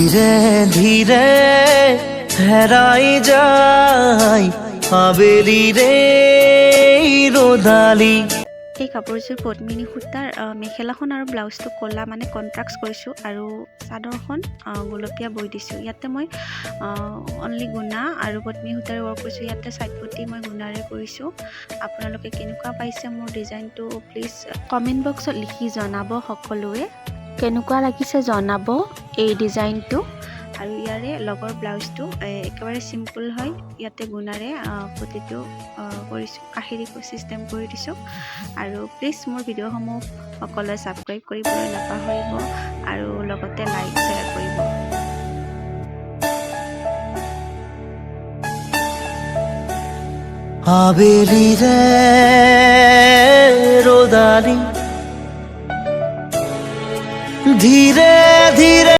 ধীৰে ধীৰে হেৰাই যায় আবেলিৰে ৰোদালি। এই কাপোৰযোৰ পদ্মিনী সূতাৰ মেখেলাখন আৰু ব্লাউজটো ক'লা মানে কণ্ট্ৰাষ্ট কৰিছোঁ আৰু চাদৰখন গোলপীয়া বৈ দিছোঁ। ইয়াতে মই অনলি গুণা আৰু পদ্মিনী সূতাৰে ৱৰ্ক কৰিছোঁ। ইয়াতে ছাইড পটি মই গুণাৰে কৰিছোঁ। আপোনালোকে কেনেকুৱা পাইছে মোৰ ডিজাইনটো প্লিজ কমেণ্ট বক্সত লিখি জনাব। সকলোৱে কেনেকুৱা লাগিছে জনাব এই ডিজাইনটো। আৰু ইয়াৰে লগৰ ব্লাউজটো একেবাৰে চিম্পল হয়। ইয়াতে গুণাৰে পটিটো কৰিছোঁ, কাহিৰী চিষ্টেম কৰি দিছোঁ। আৰু প্লিজ মোৰ ভিডিঅ'সমূহ সকলোৱে ছাবস্ক্ৰাইব কৰিবলৈ নাপাহৰিব আৰু লগতে লাইক শ্বেয়াৰ কৰিব। আবেলিৰে ৰোদালি ধীৰে ধীৰে